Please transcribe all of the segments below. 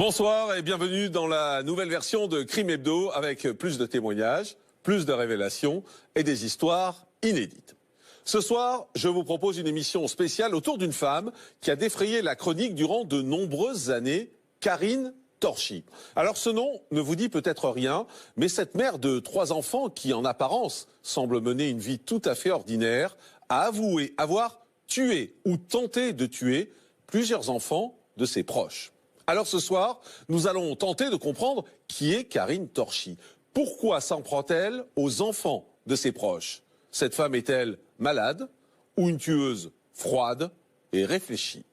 Bonsoir et bienvenue dans la nouvelle version de Crime Hebdo avec plus de témoignages, plus de révélations et des histoires inédites. Ce soir, je vous propose une émission spéciale autour d'une femme qui a défrayé la chronique durant de nombreuses années, Karine Torchy. Alors ce nom ne vous dit peut-être rien, mais cette mère de 3 enfants qui en apparence semble mener une vie tout à fait ordinaire, a avoué avoir tué ou tenté de tuer plusieurs enfants de ses proches. Alors ce soir, nous allons tenter de comprendre qui est Karine Torchy. Pourquoi s'en prend-elle aux enfants de ses proches? Cette femme est-elle malade ou une tueuse froide et réfléchie?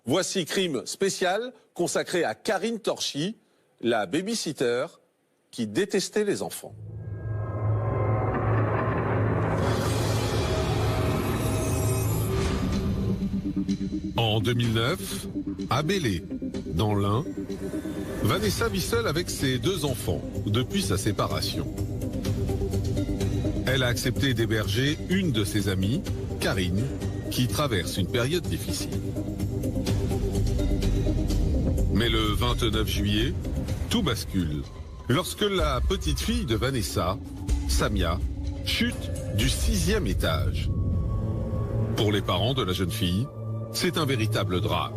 Voici Crime spécial consacré à Karine Torchy, la babysitter qui détestait les enfants. En 2009, à Belley, dans l'Ain, Vanessa vit seule avec ses 2 enfants depuis sa séparation. Elle a accepté d'héberger une de ses amies, Karine, qui traverse une période difficile. Mais le 29 juillet, tout bascule lorsque la petite fille de Vanessa, Samia, chute du 6e étage. Pour les parents de la jeune fille, c'est un véritable drame.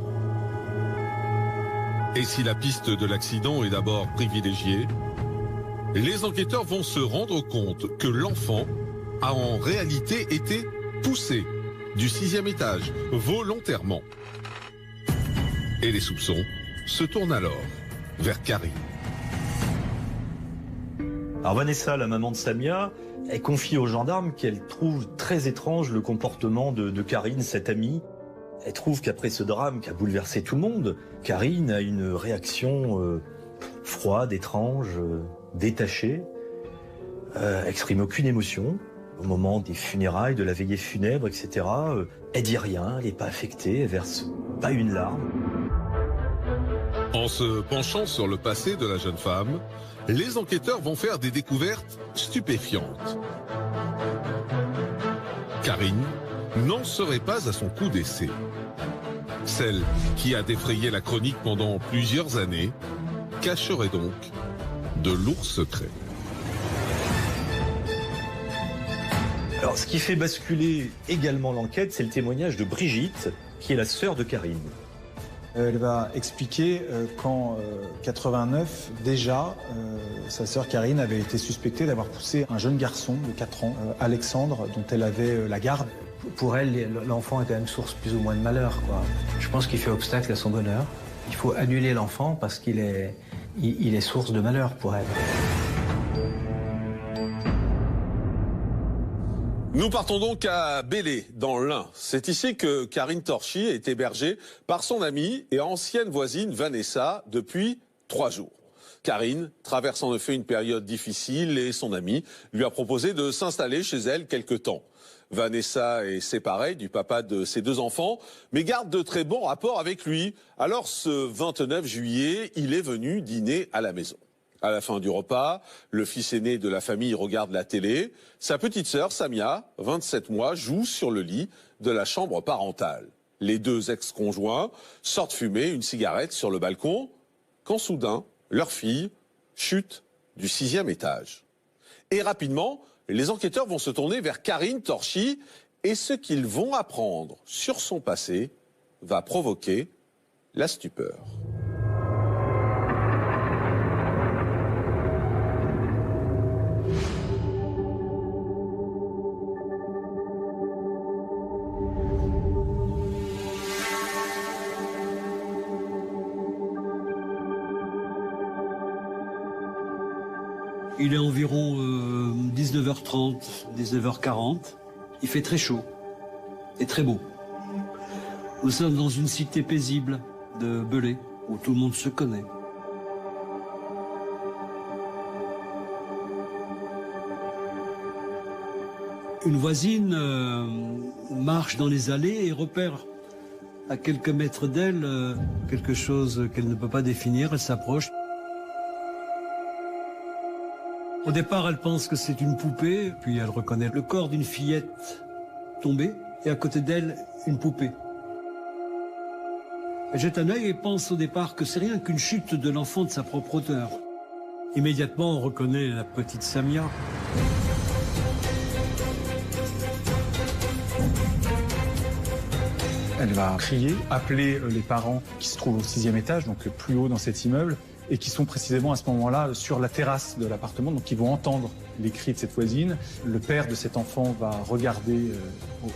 Et si la piste de l'accident est d'abord privilégiée, les enquêteurs vont se rendre compte que l'enfant a en réalité été poussé du 6e étage, volontairement. Et les soupçons se tournent alors vers Karine. Alors Vanessa, la maman de Samia, elle confie aux gendarmes qu'elle trouve très étrange le comportement de Karine, cette amie. Elle trouve qu'après ce drame qui a bouleversé tout le monde, Karine a une réaction froide, étrange, détachée, exprime aucune émotion. Au moment des funérailles, de la veillée funèbre, etc., elle dit rien, elle n'est pas affectée, elle verse pas une larme. En se penchant sur le passé de la jeune femme, les enquêteurs vont faire des découvertes stupéfiantes. Karine n'en serait pas à son coup d'essai. Celle qui a défrayé la chronique pendant plusieurs années cacherait donc de lourds secrets. Alors, ce qui fait basculer également l'enquête, c'est le témoignage de Brigitte, qui est la sœur de Karine. Elle va expliquer qu'en 89, déjà, sa sœur Karine avait été suspectée d'avoir poussé un jeune garçon de 4 ans, Alexandre, dont elle avait la garde. Pour elle, l'enfant est quand même source plus ou moins de malheur, quoi. Je pense qu'il fait obstacle à son bonheur. Il faut annuler l'enfant parce qu'il est, il est source de malheur pour elle. Nous partons donc à Belley, dans l'Ain. C'est ici que Karine Torchy est hébergée par son amie et ancienne voisine Vanessa depuis 3 jours. Karine traverse en effet une période difficile et son amie lui a proposé de s'installer chez elle quelque temps. Vanessa est séparée du papa de ses 2 enfants, mais garde de très bons rapports avec lui. Alors ce 29 juillet, il est venu dîner à la maison. À la fin du repas, le fils aîné de la famille regarde la télé. Sa petite sœur, Samia, 27 mois, joue sur le lit de la chambre parentale. Les 2 ex-conjoints sortent fumer une cigarette sur le balcon, quand soudain, leur fille chute du 6e étage. Et rapidement, les enquêteurs vont se tourner vers Karine Torchy et ce qu'ils vont apprendre sur son passé va provoquer la stupeur. Il est environ 19h30, 19h40. Il fait très chaud et très beau. Nous sommes dans une cité paisible de Belley, où tout le monde se connaît. Une voisine marche dans les allées et repère à quelques mètres d'elle quelque chose qu'elle ne peut pas définir. Elle s'approche. Au départ, elle pense que c'est une poupée, puis elle reconnaît le corps d'une fillette tombée, et à côté d'elle, une poupée. Elle jette un œil et pense au départ que c'est rien qu'une chute de l'enfant de sa propre hauteur. Immédiatement, on reconnaît la petite Samia. Elle va crier, appeler les parents qui se trouvent au 6e étage, donc le plus haut dans cet immeuble, et qui sont précisément à ce moment-là sur la terrasse de l'appartement, donc ils vont entendre les cris de cette voisine. Le père de cet enfant va regarder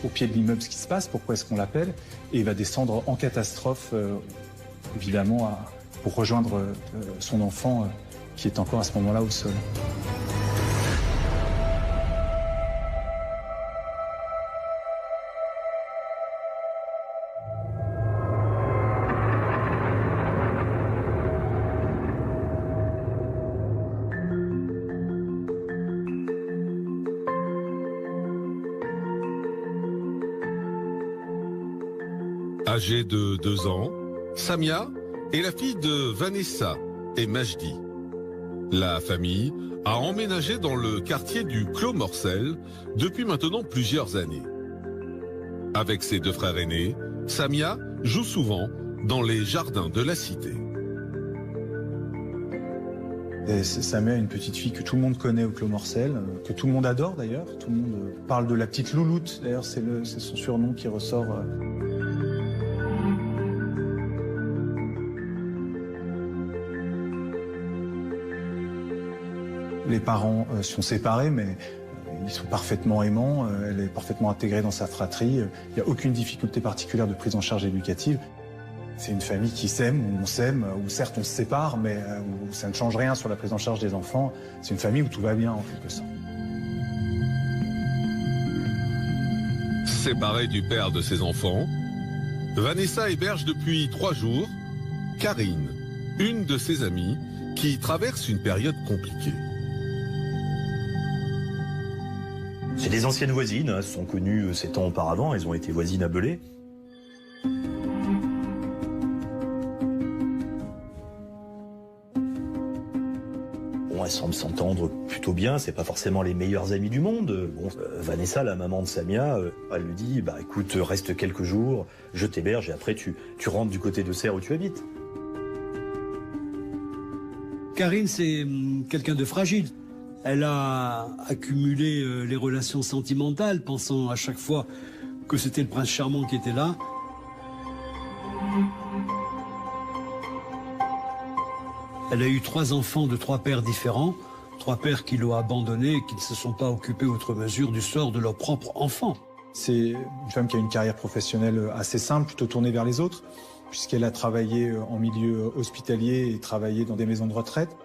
au pied de l'immeuble ce qui se passe, pourquoi est-ce qu'on l'appelle, et il va descendre en catastrophe, évidemment, pour rejoindre son enfant qui est encore à ce moment-là au sol. Âgée de 2 ans, Samia est la fille de Vanessa et Majdi. La famille a emménagé dans le quartier du Clos Morcel depuis maintenant plusieurs années. Avec ses 2 frères aînés, Samia joue souvent dans les jardins de la cité. Samia est une petite fille que tout le monde connaît au Clos Morcel, que tout le monde adore d'ailleurs. Tout le monde parle de la petite Louloute, d'ailleurs c'est son surnom qui ressort. Les parents sont séparés, mais ils sont parfaitement aimants. Elle est parfaitement intégrée dans sa fratrie. Il n'y a aucune difficulté particulière de prise en charge éducative. C'est une famille qui s'aime, où on s'aime, où certes on se sépare, mais où ça ne change rien sur la prise en charge des enfants. C'est une famille où tout va bien, en quelque sorte. Séparée du père de ses enfants, Vanessa héberge depuis 3 jours Karine, une de ses amies, qui traverse une période compliquée. C'est des anciennes voisines, elles se sont connues 7 ans auparavant, elles ont été voisines à Belay. Bon, elles semblent s'entendre plutôt bien, c'est pas forcément les meilleures amies du monde. Bon, Vanessa, la maman de Samia, elle lui dit, bah écoute, reste quelques jours, je t'héberge et après tu rentres du côté de Serres où tu habites. Karine, c'est quelqu'un de fragile. Elle a accumulé les relations sentimentales, pensant à chaque fois que c'était le prince charmant qui était là. Elle a eu 3 enfants de 3 pères différents, 3 pères qui l'ont abandonnée et qui ne se sont pas occupés outre mesure du sort de leurs propres enfants. C'est une femme qui a une carrière professionnelle assez simple, plutôt tournée vers les autres, puisqu'elle a travaillé en milieu hospitalier et travaillé dans des maisons de retraite.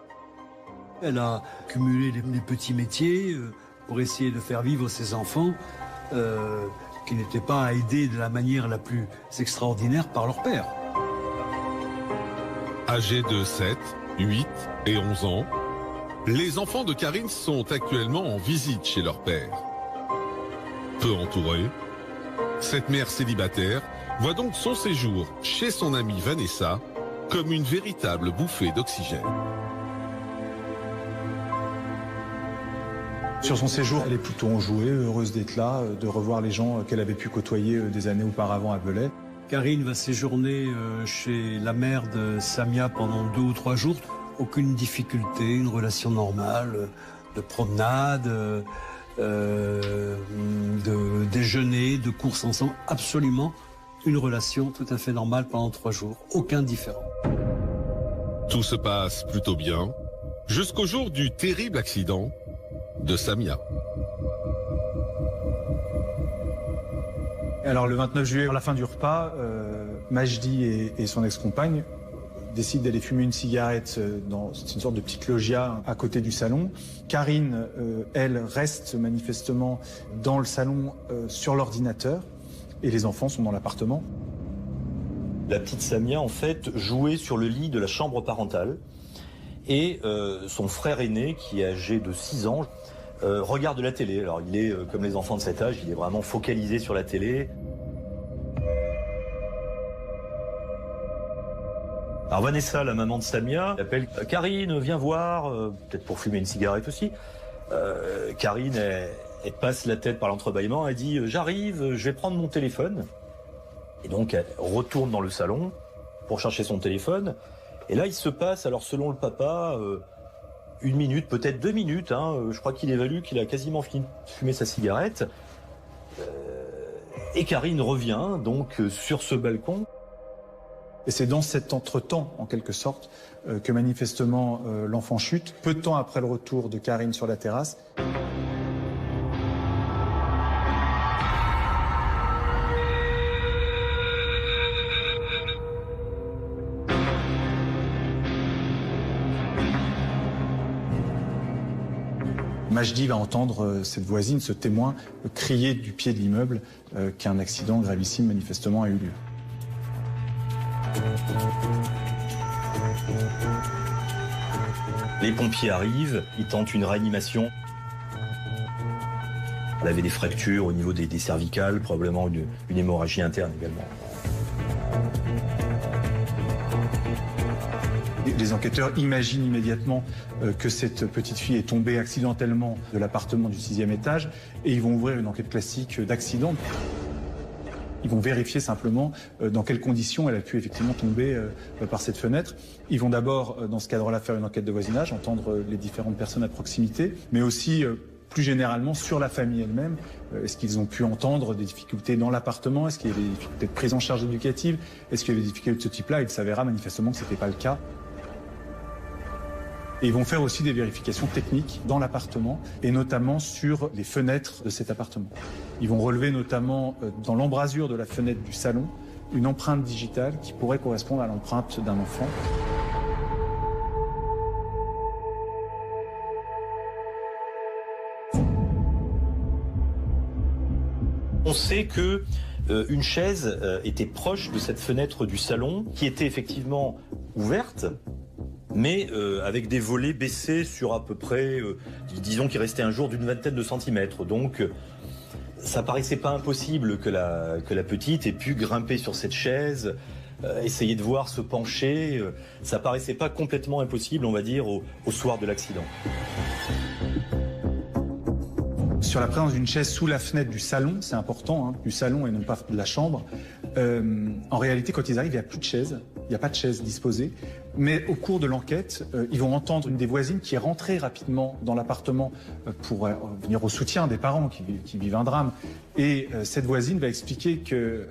Elle a cumulé les petits métiers pour essayer de faire vivre ses enfants qui n'étaient pas aidés de la manière la plus extraordinaire par leur père. Âgés de 7, 8 et 11 ans, les enfants de Karine sont actuellement en visite chez leur père. Peu entourée, cette mère célibataire voit donc son séjour chez son amie Vanessa comme une véritable bouffée d'oxygène. Sur son séjour, elle est plutôt enjouée, heureuse d'être là, de revoir les gens qu'elle avait pu côtoyer des années auparavant à Belay. Karine va séjourner chez la mère de Samia pendant 2 ou 3 jours. Aucune difficulté, une relation normale, de promenade, de déjeuner, de courses ensemble. Absolument une relation tout à fait normale pendant 3 jours. Aucun différent. Tout se passe plutôt bien, jusqu'au jour du terrible accident de Samia. Alors le 29 juillet, à la fin du repas, Majdi et son ex-compagne décident d'aller fumer une cigarette dans une sorte de petite loggia à côté du salon. Karine, elle, reste manifestement dans le salon sur l'ordinateur et les enfants sont dans l'appartement. La petite Samia, en fait, jouait sur le lit de la chambre parentale et son frère aîné, qui est âgé de 6 ans, regarde la télé. Alors il est, comme les enfants de cet âge, il est vraiment focalisé sur la télé. Alors Vanessa, la maman de Samia, appelle Karine, viens voir, peut-être pour fumer une cigarette aussi. Karine, elle passe la tête par l'entrebâillement, elle dit « J'arrive, je vais prendre mon téléphone ». Et donc elle retourne dans le salon, pour chercher son téléphone. Et là, il se passe, alors selon le papa, 1 minute, peut-être 2 minutes. Je crois qu'il évalue qu'il a quasiment fini de fumer sa cigarette. Et Karine revient donc sur ce balcon. Et c'est dans cet entretemps, en quelque sorte, que manifestement l'enfant chute, peu de temps après le retour de Karine sur la terrasse. Majdi va entendre cette voisine, ce témoin, crier du pied de l'immeuble qu'un accident gravissime manifestement a eu lieu. Les pompiers arrivent, ils tentent une réanimation. Elle avait des fractures au niveau des cervicales, probablement une hémorragie interne également. Les enquêteurs imaginent immédiatement que cette petite fille est tombée accidentellement de l'appartement du 6e étage et ils vont ouvrir une enquête classique d'accident. Ils vont vérifier simplement dans quelles conditions elle a pu effectivement tomber par cette fenêtre. Ils vont d'abord, dans ce cadre-là, faire une enquête de voisinage, entendre les différentes personnes à proximité, mais aussi plus généralement sur la famille elle-même. Est-ce qu'ils ont pu entendre des difficultés dans l'appartement? Est-ce qu'il y avait des difficultés de prise en charge éducative? Est-ce qu'il y avait des difficultés de ce type-là? Il s'avéra manifestement que ce n'était pas le cas. Et ils vont faire aussi des vérifications techniques dans l'appartement et notamment sur les fenêtres de cet appartement. Ils vont relever notamment dans l'embrasure de la fenêtre du salon une empreinte digitale qui pourrait correspondre à l'empreinte d'un enfant. On sait que une chaise était proche de cette fenêtre du salon qui était effectivement ouverte, mais avec des volets baissés sur à peu près, disons qu'il restait un jour d'une vingtaine de centimètres. Donc ça paraissait pas impossible que la petite ait pu grimper sur cette chaise, essayer de voir, se pencher. Ça paraissait pas complètement impossible, on va dire, au soir de l'accident. Sur la présence d'une chaise sous la fenêtre du salon, c'est important, du salon et non pas de la chambre. En réalité, quand ils arrivent, il n'y a plus de chaise, il n'y a pas de chaise disposée. Mais au cours de l'enquête, ils vont entendre une des voisines qui est rentrée rapidement dans l'appartement pour venir au soutien des parents qui vivent un drame. Et cette voisine va expliquer que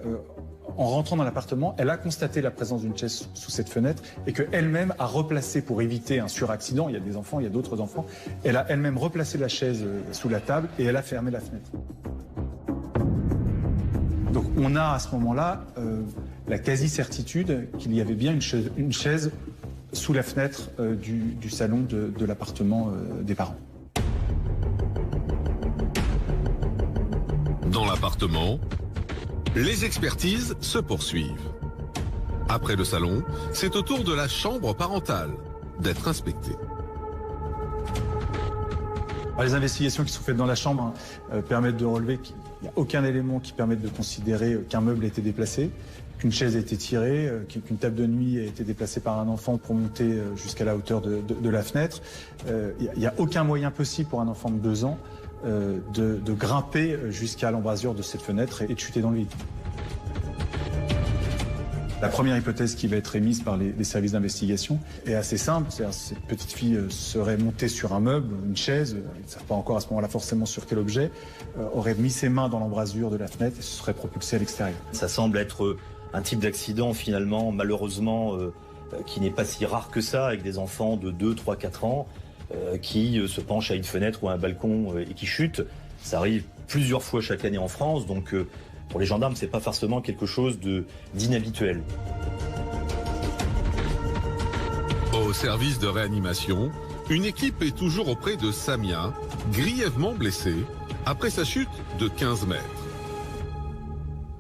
en rentrant dans l'appartement, elle a constaté la présence d'une chaise sous cette fenêtre et qu'elle-même a replacé, pour éviter un suraccident, il y a des enfants, il y a d'autres enfants, elle a elle-même replacé la chaise sous la table et elle a fermé la fenêtre. Donc on a à ce moment-là la quasi-certitude qu'il y avait bien une chaise sous la fenêtre du salon de l'appartement des parents. Dans l'appartement, les expertises se poursuivent. Après le salon, c'est au tour de la chambre parentale d'être inspectée. Les investigations qui sont faites dans la chambre permettent de relever qu'il n'y a aucun élément qui permette de considérer qu'un meuble a été déplacé, qu'une chaise a été tirée, qu'une table de nuit a été déplacée par un enfant pour monter jusqu'à la hauteur de la fenêtre. Il n'y a aucun moyen possible pour un enfant de 2 ans de grimper jusqu'à l'embrasure de cette fenêtre et de chuter dans le vide. La première hypothèse qui va être émise par les services d'investigation est assez simple, c'est-à-dire que cette petite fille serait montée sur un meuble, une chaise, ils ne savent pas encore à ce moment-là forcément sur quel objet, aurait mis ses mains dans l'embrasure de la fenêtre et se serait propulsée à l'extérieur. Ça semble être un type d'accident finalement, malheureusement, qui n'est pas si rare que ça, avec des enfants de 2, 3, 4 ans qui se penchent à une fenêtre ou à un balcon et qui chutent. Ça arrive plusieurs fois chaque année en France, donc pour les gendarmes, c'est pas forcément quelque chose d'inhabituel. Au service de réanimation, une équipe est toujours auprès de Samia, grièvement blessée, après sa chute de 15 mètres.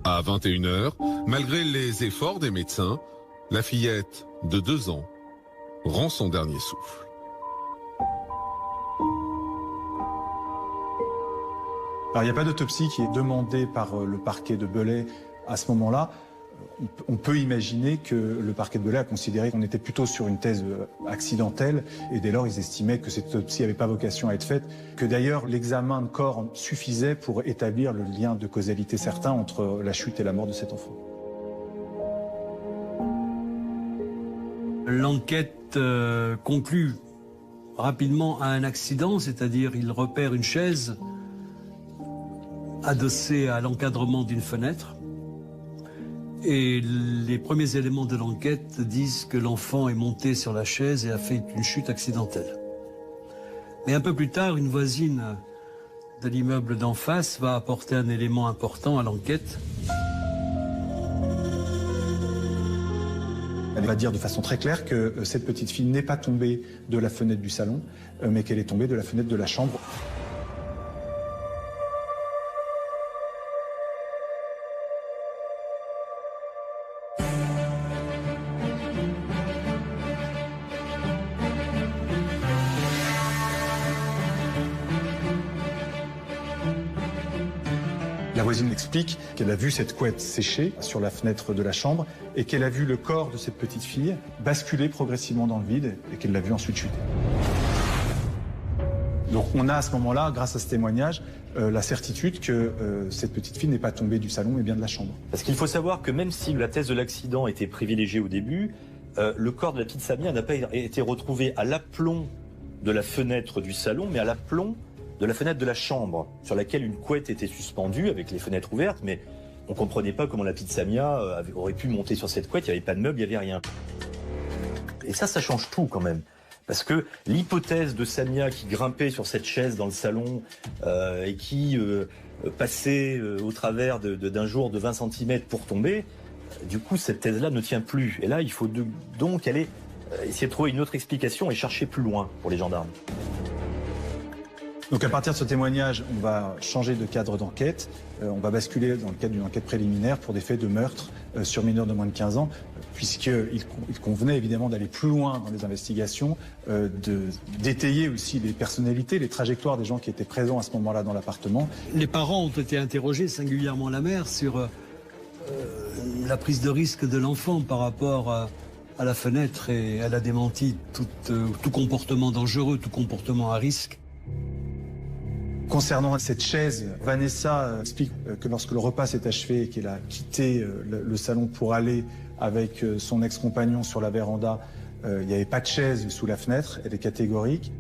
À 21h, malgré les efforts des médecins, la fillette de 2 ans rend son dernier souffle. Alors, il n'y a pas d'autopsie qui est demandée par le parquet de Belay à ce moment-là. On peut imaginer que le parquet de Belay a considéré qu'on était plutôt sur une thèse accidentelle et dès lors ils estimaient que cette autopsie n'avait pas vocation à être faite, que d'ailleurs l'examen de corps suffisait pour établir le lien de causalité certain entre la chute et la mort de cet enfant. L'enquête conclut rapidement à un accident, c'est-à-dire il repère une chaise adossée à l'encadrement d'une fenêtre. Et les premiers éléments de l'enquête disent que l'enfant est monté sur la chaise et a fait une chute accidentelle. Mais un peu plus tard, une voisine de l'immeuble d'en face va apporter un élément important à l'enquête. Elle va dire de façon très claire que cette petite fille n'est pas tombée de la fenêtre du salon, mais qu'elle est tombée de la fenêtre de la chambre. La voisine explique qu'elle a vu cette couette sécher sur la fenêtre de la chambre et qu'elle a vu le corps de cette petite fille basculer progressivement dans le vide et qu'elle l'a vu ensuite chuter. Donc on a à ce moment-là, grâce à ce témoignage, la certitude que cette petite fille n'est pas tombée du salon mais bien de la chambre. Parce qu'il faut savoir que même si la thèse de l'accident était privilégiée au début, le corps de la petite Samia n'a pas été retrouvé à l'aplomb de la fenêtre du salon, mais à l'aplomb de la fenêtre de la chambre, sur laquelle une couette était suspendue avec les fenêtres ouvertes, mais on ne comprenait pas comment la petite Samia aurait pu monter sur cette couette, il n'y avait pas de meubles, il n'y avait rien. Et ça change tout quand même. Parce que l'hypothèse de Samia qui grimpait sur cette chaise dans le salon et qui passait au travers d'un jour de 20 cm pour tomber, du coup cette thèse-là ne tient plus. Et là il faut donc aller essayer de trouver une autre explication et chercher plus loin pour les gendarmes. Donc à partir de ce témoignage, on va changer de cadre d'enquête, on va basculer dans le cadre d'une enquête préliminaire pour des faits de meurtre sur mineurs de moins de 15 ans, puisqu'il convenait évidemment d'aller plus loin dans les investigations, d'étayer aussi les personnalités, les trajectoires des gens qui étaient présents à ce moment-là dans l'appartement. Les parents ont été interrogés, singulièrement la mère, sur la prise de risque de l'enfant par rapport à la fenêtre, et elle a démenti tout comportement dangereux, tout comportement à risque. Concernant cette chaise, Vanessa explique que lorsque le repas s'est achevé et qu'elle a quitté le salon pour aller avec son ex-compagnon sur la véranda, il n'y avait pas de chaise sous la fenêtre, elle est catégorique.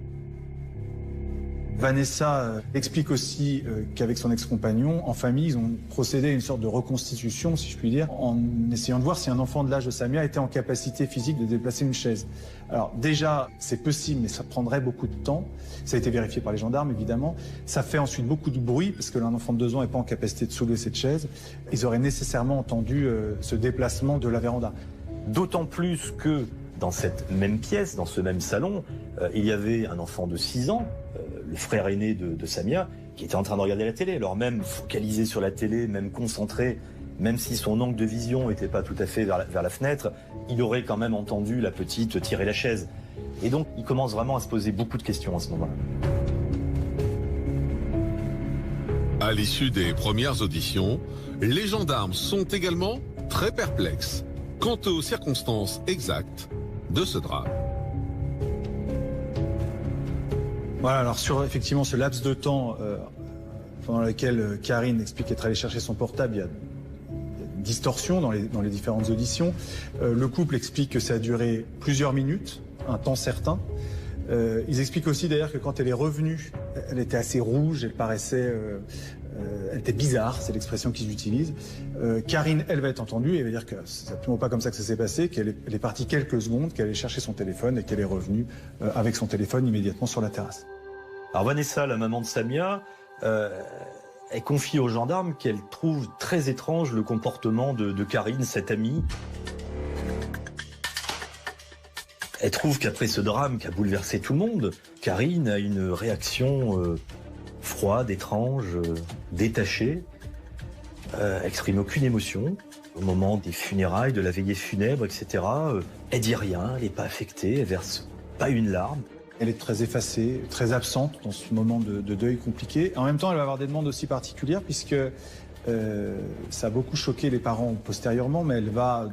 Vanessa explique aussi qu'avec son ex-compagnon, en famille, ils ont procédé à une sorte de reconstitution, si je puis dire, en essayant de voir si un enfant de l'âge de Samia était en capacité physique de déplacer une chaise. Alors déjà, c'est possible, mais ça prendrait beaucoup de temps. Ça a été vérifié par les gendarmes, évidemment. Ça fait ensuite beaucoup de bruit, parce que un enfant de 2 ans n'est pas en capacité de soulever cette chaise. Ils auraient nécessairement entendu ce déplacement de la véranda. D'autant plus que dans cette même pièce, dans ce même salon, il y avait un enfant de 6 ans, le frère aîné de Samia, qui était en train de regarder la télé. Alors même focalisé sur la télé, même concentré, même si son angle de vision n'était pas tout à fait vers la fenêtre, il aurait quand même entendu la petite tirer la chaise. Et donc il commence vraiment à se poser beaucoup de questions à ce moment-là. À l'issue des premières auditions, les gendarmes sont également très perplexes quant aux circonstances exactes de ce drame. Voilà, alors sur effectivement ce laps de temps pendant lequel Karine explique être allée chercher son portable, il y a une distorsion dans les différentes auditions. Le couple explique que ça a duré plusieurs minutes, un temps certain. Ils expliquent aussi d'ailleurs que quand elle est revenue, elle était assez rouge, elle paraissait... elle était bizarre, c'est l'expression qu'ils utilisent. Karine, elle va être entendue et elle va dire que c'est absolument pas comme ça que ça s'est passé, qu'elle est partie quelques secondes, qu'elle allait chercher son téléphone et qu'elle est revenue avec son téléphone immédiatement sur la terrasse. Alors Vanessa, la maman de Samia, elle confie aux gendarmes qu'elle trouve très étrange le comportement de Karine, cette amie. Elle trouve qu'après ce drame qui a bouleversé tout le monde, Karine a une réaction froide, étrange, détachée, exprime aucune émotion. Au moment des funérailles, de la veillée funèbre, etc., elle dit rien, elle n'est pas affectée, elle verse pas une larme. Elle est très effacée, très absente dans ce moment de deuil compliqué. En même temps, elle va avoir des demandes aussi particulières puisque ça a beaucoup choqué les parents postérieurement, mais elle va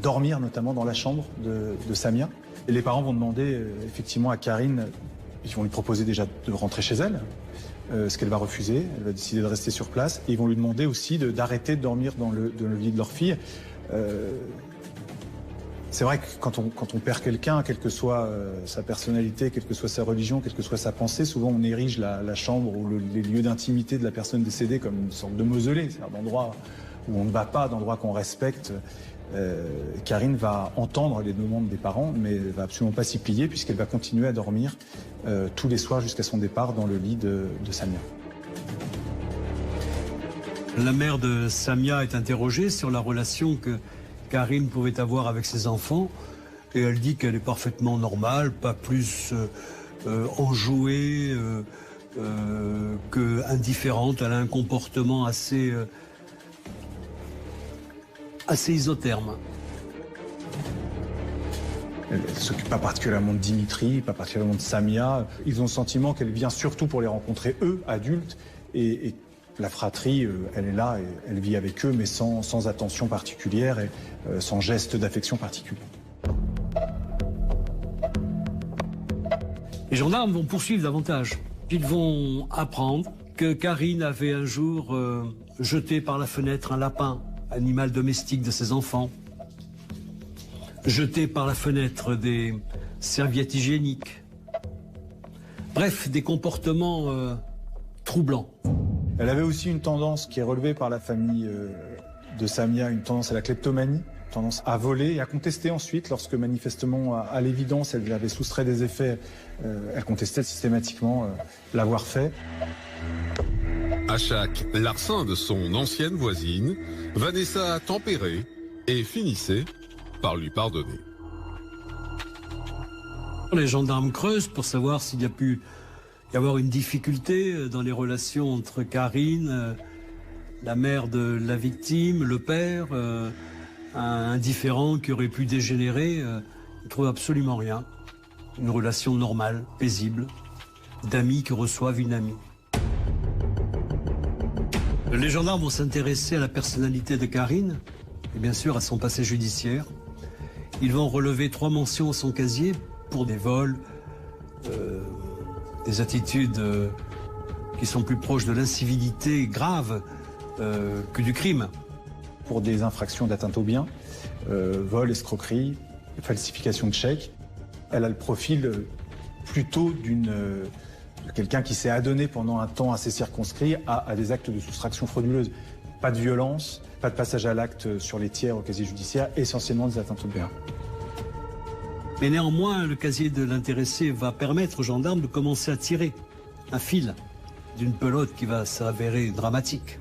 dormir notamment dans la chambre de Samia. Et les parents vont demander effectivement à Karine, ils vont lui proposer déjà de rentrer chez elle, ce qu'elle va refuser, elle va décider de rester sur place. Et ils vont lui demander aussi d'arrêter de dormir dans le lit de leur fille. C'est vrai que quand on perd quelqu'un, quelle que soit sa personnalité, quelle que soit sa religion, quelle que soit sa pensée, souvent on érige la chambre ou les lieux d'intimité de la personne décédée comme une sorte de mausolée, c'est un endroit où on ne va pas, d'endroit qu'on respecte. Karine va entendre les demandes des parents, mais elle va absolument pas s'y plier puisqu'elle va continuer à dormir tous les soirs jusqu'à son départ dans le lit de Samia. La mère de Samia est interrogée sur la relation que Karine pouvait avoir avec ses enfants et elle dit qu'elle est parfaitement normale, pas plus enjouée que indifférente. Elle a un comportement assez isotherme. Elle ne s'occupe pas particulièrement de Dimitri, pas particulièrement de Samia. Ils ont le sentiment qu'elle vient surtout pour les rencontrer, eux, adultes, et la fratrie, elle est là, et elle vit avec eux, mais sans attention particulière et sans geste d'affection particulier. Les gendarmes vont poursuivre davantage. Ils vont apprendre que Karine avait un jour jeté par la fenêtre un lapin, animal domestique de ses enfants, jeté par la fenêtre des serviettes hygiéniques. Bref, des comportements troublants. Elle avait aussi une tendance qui est relevée par la famille de Samia, une tendance à la kleptomanie, une tendance à voler et à contester ensuite lorsque manifestement, à l'évidence, elle avait soustrait des effets, elle contestait systématiquement l'avoir fait. À chaque larcin de son ancienne voisine, Vanessa tempérait et finissait par lui pardonner. Les gendarmes creusent pour savoir s'il y a pu y avoir une difficulté dans les relations entre Karine, la mère de la victime, le père, un différend qui aurait pu dégénérer. Ils ne trouvent absolument rien. Une relation normale, paisible, d'amis qui reçoivent une amie. Les gendarmes vont s'intéresser à la personnalité de Karine et bien sûr à son passé judiciaire. Ils vont relever 3 mentions à son casier pour des vols, des attitudes qui sont plus proches de l'incivilité grave que du crime. Pour des infractions d'atteinte aux biens, vol, escroquerie, falsification de chèques, elle a le profil plutôt de quelqu'un qui s'est adonné pendant un temps assez circonscrit à des actes de soustraction frauduleuse. Pas de violence, pas de passage à l'acte sur les tiers au casier judiciaire, essentiellement des atteintes aux biens. Mais néanmoins, le casier de l'intéressé va permettre aux gendarmes de commencer à tirer un fil d'une pelote qui va s'avérer dramatique.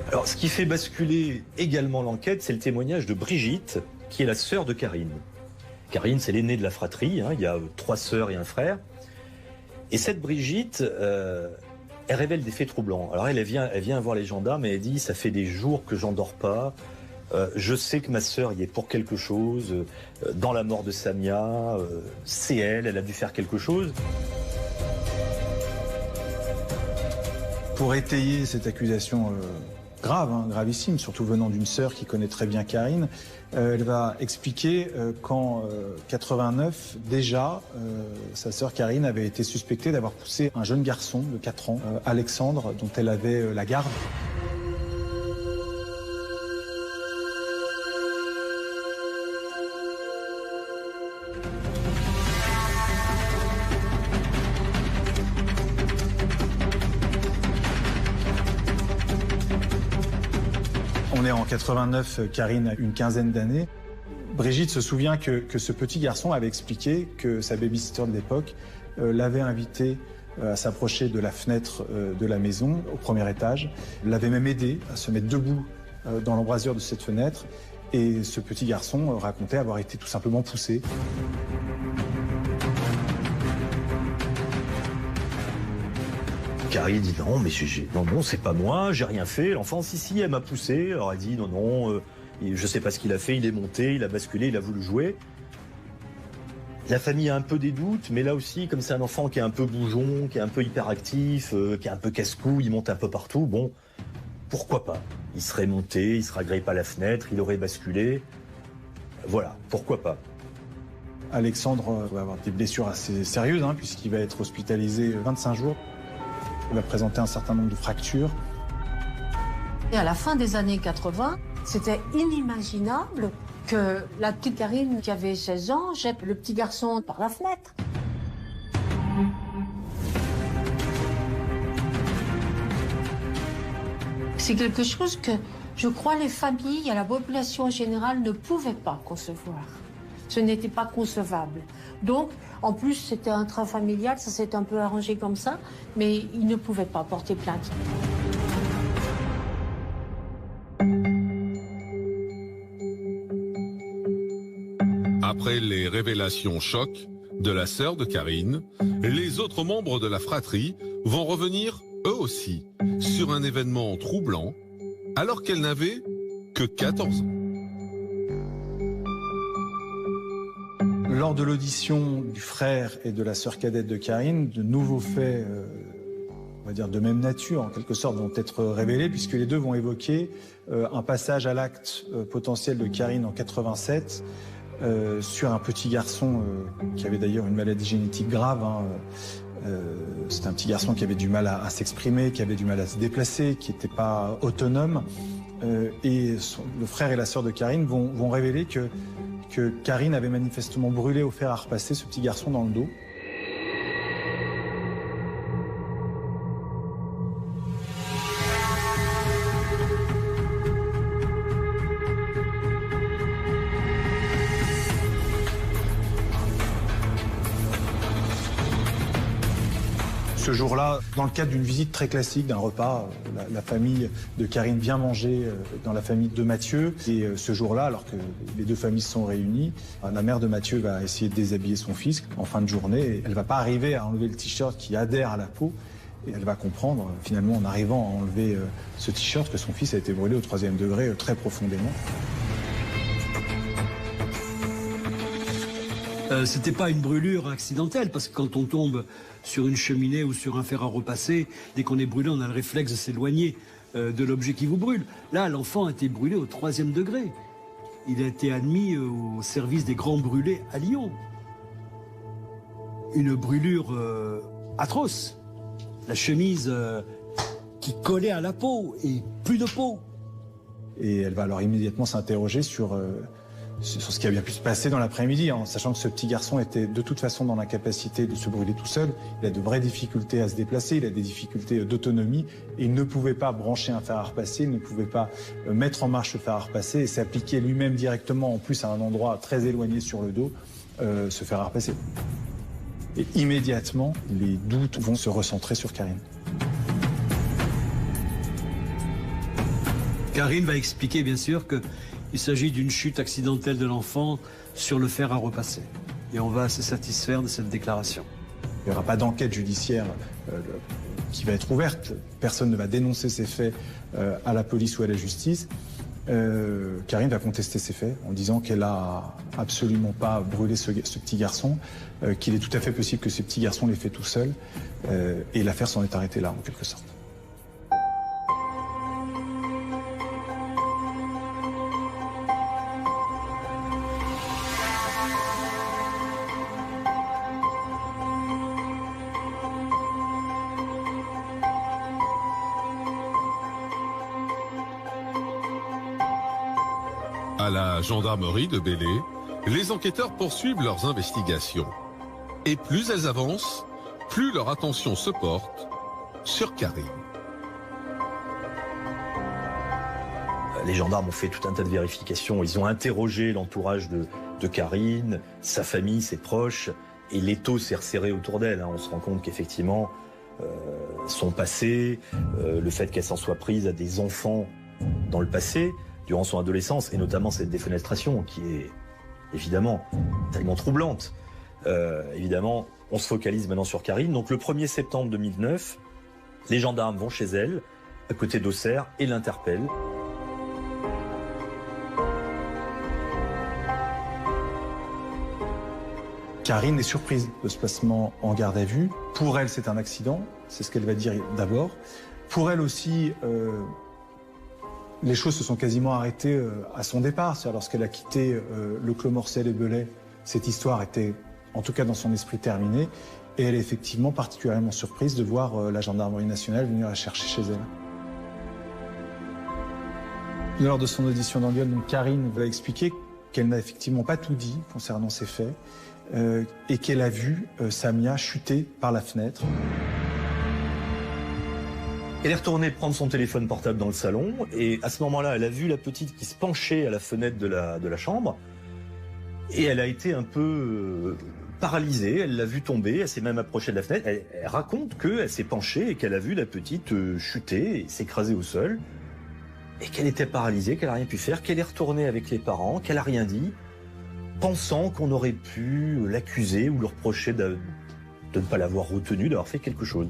Alors, ce qui fait basculer également l'enquête, c'est le témoignage de Brigitte, qui est la sœur de Karine. Karine, c'est l'aînée de la fratrie, hein, il y a 3 sœurs et un frère. Et cette Brigitte, elle révèle des faits troublants. Alors elle vient voir les gendarmes et elle dit « ça fait des jours que j'en dors pas, je sais que ma sœur y est pour quelque chose, dans la mort de Samia, c'est elle a dû faire quelque chose ». Pour étayer cette accusation grave, hein, gravissime, surtout venant d'une sœur qui connaît très bien Karine, elle va expliquer qu'en 89, déjà, sa sœur Karine avait été suspectée d'avoir poussé un jeune garçon de 4 ans, Alexandre, dont elle avait la garde. On est en 89, Karine a une quinzaine d'années. Brigitte se souvient que ce petit garçon avait expliqué que sa babysitter de l'époque l'avait invité à s'approcher de la fenêtre de la maison au premier étage, l'avait même aidé à se mettre debout dans l'embrasure de cette fenêtre et ce petit garçon racontait avoir été tout simplement poussé. Karine dit non, mais non, c'est pas moi, j'ai rien fait. L'enfant, si, elle m'a poussé. Alors elle dit non, je sais pas ce qu'il a fait, il est monté, il a basculé, il a voulu jouer. La famille a un peu des doutes, mais là aussi, comme c'est un enfant qui est un peu bougeon, qui est un peu hyperactif, qui est un peu casse-couille, il monte un peu partout, bon, pourquoi pas? Il serait monté, il serait grimpé à la fenêtre, il aurait basculé. Voilà, pourquoi pas? Alexandre va avoir des blessures assez sérieuses, hein, puisqu'il va être hospitalisé 25 jours. Il va présenter un certain nombre de fractures. Et à la fin des années 80, c'était inimaginable que la petite Karine, qui avait 16 ans, jette le petit garçon par la fenêtre. C'est quelque chose que, je crois, les familles et la population en général ne pouvaient pas concevoir. Ce n'était pas concevable. Donc, en plus, c'était intrafamilial, ça s'est un peu arrangé comme ça, mais ils ne pouvaient pas porter plainte. Après les révélations chocs de la sœur de Karine, les autres membres de la fratrie vont revenir eux aussi sur un événement troublant alors qu'elle n'avait que 14 ans. Lors de l'audition du frère et de la sœur cadette de Karine, de nouveaux faits, on va dire de même nature, en quelque sorte, vont être révélés, puisque les deux vont évoquer un passage à l'acte potentiel de Karine en 87 sur un petit garçon qui avait d'ailleurs une maladie génétique grave. C'était un petit garçon qui avait du mal à s'exprimer, qui avait du mal à se déplacer, qui n'était pas autonome. Et le frère et la sœur de Karine vont révéler que Karine avait manifestement brûlé au fer à repasser ce petit garçon dans le dos. Ce jour-là, dans le cadre d'une visite très classique, d'un repas, la famille de Karine vient manger dans la famille de Mathieu. Et ce jour-là, alors que les deux familles sont réunies, la mère de Mathieu va essayer de déshabiller son fils en fin de journée. Elle ne va pas arriver à enlever le t-shirt qui adhère à la peau. Et elle va comprendre, finalement, en arrivant à enlever ce t-shirt, que son fils a été brûlé au 3e degré très profondément. C'était pas une brûlure accidentelle, parce que quand on tombe sur une cheminée ou sur un fer à repasser, dès qu'on est brûlé, on a le réflexe de s'éloigner de l'objet qui vous brûle. Là, l'enfant a été brûlé au 3e degré. Il a été admis au service des grands brûlés à Lyon. Une brûlure atroce. La chemise qui collait à la peau et plus de peau. Et elle va alors immédiatement s'interroger sur ce qui a bien pu se passer dans l'après-midi, en sachant que ce petit garçon était de toute façon dans l'incapacité de se brûler tout seul. Il a de vraies difficultés à se déplacer, il a des difficultés d'autonomie, et il ne pouvait pas brancher un fer à repasser, il ne pouvait pas mettre en marche le fer à repasser et s'appliquer lui-même directement, en plus à un endroit très éloigné sur le dos, ce fer à repasser. Et immédiatement, les doutes vont se recentrer sur Karine. Karine va expliquer bien sûr qu'il s'agit d'une chute accidentelle de l'enfant sur le fer à repasser. Et on va se satisfaire de cette déclaration. Il n'y aura pas d'enquête judiciaire qui va être ouverte. Personne ne va dénoncer ces faits à la police ou à la justice. Karine va contester ces faits en disant qu'elle a absolument pas brûlé ce petit garçon, qu'il est tout à fait possible que ce petit garçon l'ait fait tout seul. Et l'affaire s'en est arrêtée là, en quelque sorte. À la gendarmerie de Bélé, les enquêteurs poursuivent leurs investigations. Et plus elles avancent, plus leur attention se porte sur Karine. Les gendarmes ont fait tout un tas de vérifications. Ils ont interrogé l'entourage de Karine, sa famille, ses proches, et l'étau s'est resserré autour d'elle. On se rend compte qu'effectivement, son passé, le fait qu'elle s'en soit prise à des enfants dans le passé, durant son adolescence, et notamment cette défenestration qui est évidemment tellement troublante. Évidemment, on se focalise maintenant sur Karine. Donc le 1er septembre 2009, les gendarmes vont chez elle, à côté d'Auxerre, et l'interpellent. Karine est surprise de ce placement en garde à vue. Pour elle, c'est un accident, c'est ce qu'elle va dire d'abord. Pour elle aussi, les choses se sont quasiment arrêtées à son départ. C'est-à-dire lorsqu'elle a quitté le Clos Morcel et Belay, cette histoire était, en tout cas dans son esprit, terminée. Et elle est effectivement particulièrement surprise de voir la gendarmerie nationale venir la chercher chez elle. Lors de son audition d'engueule, Karine va expliquer qu'elle n'a effectivement pas tout dit concernant ces faits et qu'elle a vu Samia chuter par la fenêtre. Elle est retournée prendre son téléphone portable dans le salon et à ce moment-là, elle a vu la petite qui se penchait à la fenêtre de la chambre et elle a été un peu paralysée, elle l'a vue tomber, elle s'est même approchée de la fenêtre. Elle raconte qu'elle s'est penchée et qu'elle a vu la petite chuter et s'écraser au sol et qu'elle était paralysée, qu'elle n'a rien pu faire, qu'elle est retournée avec les parents, qu'elle n'a rien dit, pensant qu'on aurait pu l'accuser ou lui reprocher de ne pas l'avoir retenue, d'avoir fait quelque chose.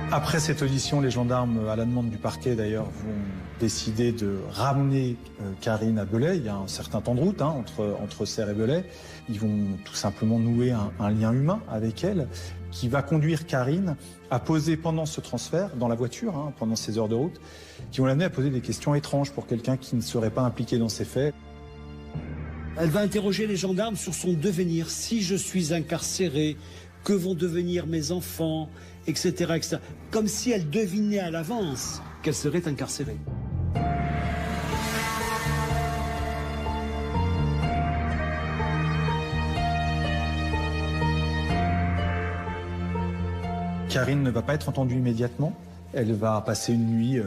Après cette audition, les gendarmes, à la demande du parquet d'ailleurs, vont décider de ramener Karine à Belay. Il y a un certain temps de route entre Serres et Belay. Ils vont tout simplement nouer un lien humain avec elle qui va conduire Karine à poser pendant ce transfert, dans la voiture, pendant ces heures de route, qui vont l'amener à poser des questions étranges pour quelqu'un qui ne serait pas impliqué dans ces faits. Elle va interroger les gendarmes sur son devenir. Si je suis incarcérée, que vont devenir mes enfants, etc., etc. Comme si elle devinait à l'avance qu'elle serait incarcérée. Karine ne va pas être entendue immédiatement. Elle va passer une nuit